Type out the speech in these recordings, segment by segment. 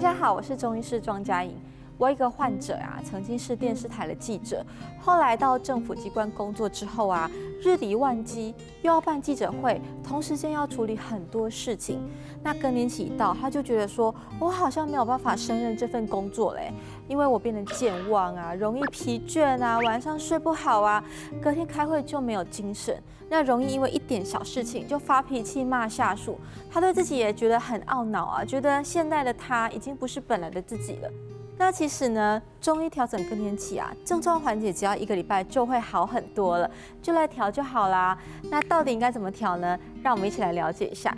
大家好，我是中医师庄佳颖。我有一个患者啊，曾经是电视台的记者，后来到政府机关工作之后啊，日理万机，又要办记者会，同时间要处理很多事情。那更年期一到，他就觉得说，我好像没有办法胜任这份工作嘞，因为我变得健忘啊，容易疲倦啊，晚上睡不好啊，隔天开会就没有精神。那容易因为一点小事情就发脾气骂下属，他对自己也觉得很懊恼啊，觉得现在的他已经不是本来的自己了。那其实呢，中医调整更年期啊，症状缓解只要1个礼拜就会好很多了，就来调就好啦。那到底应该怎么调呢？让我们一起来了解一下。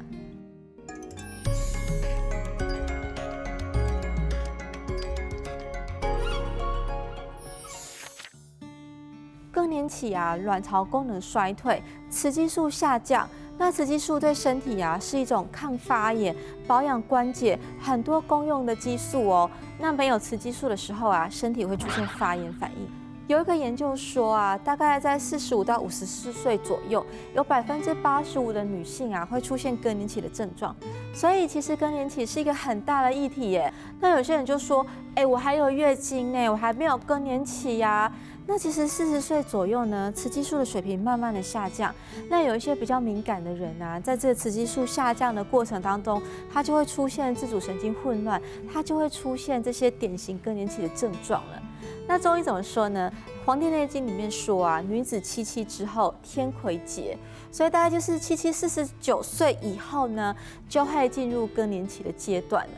更年期啊，卵巢功能衰退，雌激素下降。那雌激素对身体啊是一种抗发炎、保养关节很多功用的激素哦。那没有雌激素的时候啊，身体会出现发炎反应。有一个研究说啊，大概在45到54岁左右，有85%的女性啊会出现更年期的症状。所以其实更年期是一个很大的议题耶。那有些人就说，我还有月经呢，我还没有更年期呀。那其实40岁左右呢，雌激素的水平慢慢的下降。那有一些比较敏感的人啊，在这个雌激素下降的过程当中，他就会出现自主神经混乱，他就会出现这些典型更年期的症状了。那中医怎么说呢？《黄帝内经》里面说啊，女子77之后天癸竭，所以大概就是49岁以后呢，就会进入更年期的阶段了。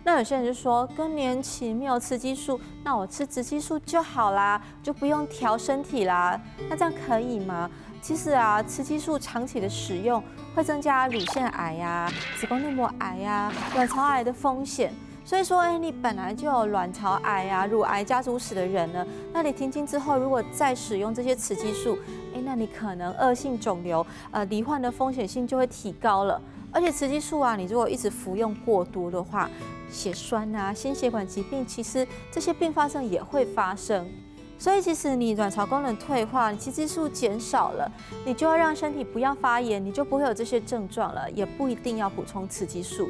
那有些人就说更年期没有雌激素，那我吃雌激素就好啦，就不用调身体啦。那这样可以吗？其实啊，雌激素长期的使用会增加乳腺癌呀、子宫内膜癌呀、卵巢癌的风险。所以说，你本来就有卵巢癌啊、乳癌家族史的人呢，那你停经之后，如果再使用这些雌激素，那你可能恶性肿瘤、罹患的风险性就会提高了。而且雌激素啊，你如果一直服用过多的话，血栓啊、心血管疾病，其实这些并发症也会发生。所以其实你卵巢功能退化，你雌激素减少了，你就要让身体不要发炎，你就不会有这些症状了，也不一定要补充雌激素。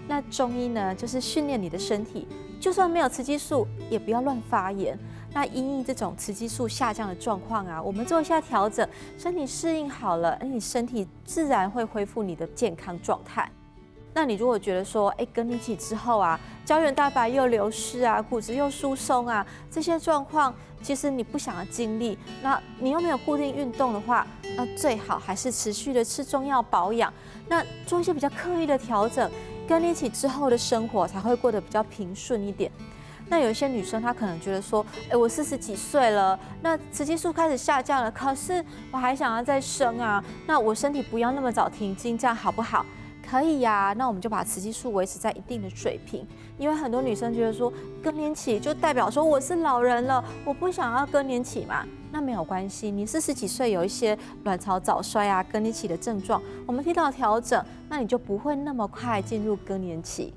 那中医呢，就是训练你的身体，就算没有雌激素，也不要乱发炎。那因应这种雌激素下降的状况啊，我们做一下调整，身体适应好了，你身体自然会恢复你的健康状态。那你如果觉得说，更年期之后啊，胶原蛋白又流失啊，骨质又疏松啊，这些状况，其实你不想要经历，那你又没有固定运动的话，那最好还是持续的吃中药保养，那做一些比较刻意的调整。更年期之后的生活才会过得比较平顺一点。那有一些女生她可能觉得说，我40几岁了，那雌激素开始下降了，可是我还想要再生啊，那我身体不要那么早停经，这样好不好？可以呀，那我们就把雌激素维持在一定的水平，因为很多女生觉得说更年期就代表说我是老人了，我不想要更年期嘛。那没有关系，你40几岁有一些卵巢早衰啊、更年期的症状，我们提早调整，那你就不会那么快进入更年期。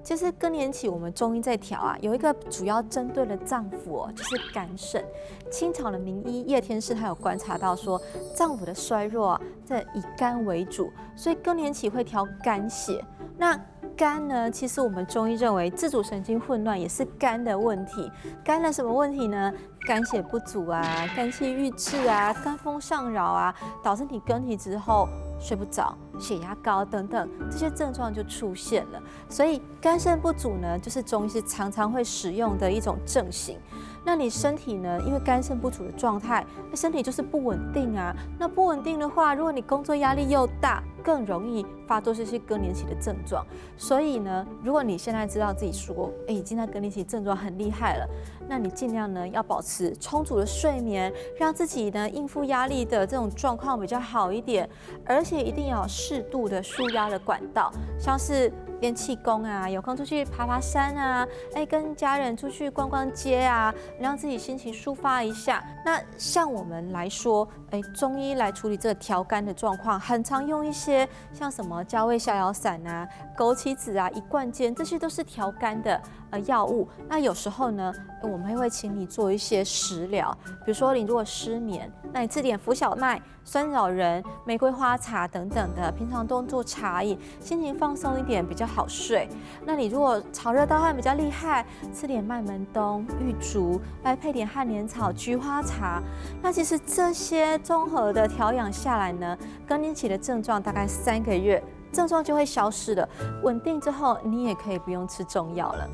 其实更年期我们中医在调啊，有一个主要针对的脏腑就是肝肾。清朝的名医叶天士他有观察到说，脏腑的衰弱啊，这以肝为主，所以更年期会调肝血。那肝呢，其实我们中医认为自主神经混乱也是肝的问题。肝的什么问题呢？肝血不足啊，肝气郁滞啊，肝风上扰啊，导致你更年期之后睡不着、血压高等等这些症状就出现了。所以肝肾不足呢，就是中医是常常会使用的一种症型。那你身体呢，因为肝肾不足的状态，身体就是不稳定啊。那不稳定的话，如果你工作压力又大，更容易发作这些更年期的症状。所以呢，如果你现在知道自己说，已经在更年期症状很厉害了，那你尽量呢要保持充足的睡眠，让自己呢应付压力的这种状况比较好一点，而且一定要有适度的舒压的管道，像是练气功啊，有空出去爬爬山啊，跟家人出去逛逛街啊，让自己心情抒发一下。那像我们来说，中医来处理这个调肝的状况，很常用一些像什么加味逍遥散啊、枸杞子啊、一贯煎，这些都是调肝的药物。那有时候呢，我们会请你做一些食疗，比如说你如果失眠，那你吃点浮小麦、酸枣仁、玫瑰花茶等等的，平常多做茶饮，心情放松一点比较好睡。那你如果潮热盗汗比较厉害，吃点麦门冬、玉竹，来配点汉莲草、菊花茶。那其实这些综合的调养下来呢，更年期的症状大概3个月，症状就会消失了。稳定之后，你也可以不用吃中药了。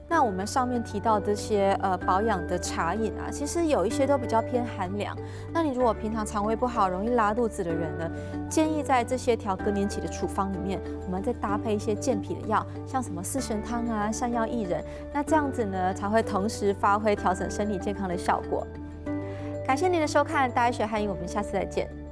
那我们上面提到这些保养的茶饮啊，其实有一些都比较偏寒凉。那你如果平常肠胃不好、容易拉肚子的人呢，建议在这些调更年期的处方里面，我们再搭配一些健脾的药，像什么四神汤啊、山药薏仁，那这样子呢才会同时发挥调整身体健康的效果。感谢您的收看，大家学汉英，我们下次再见。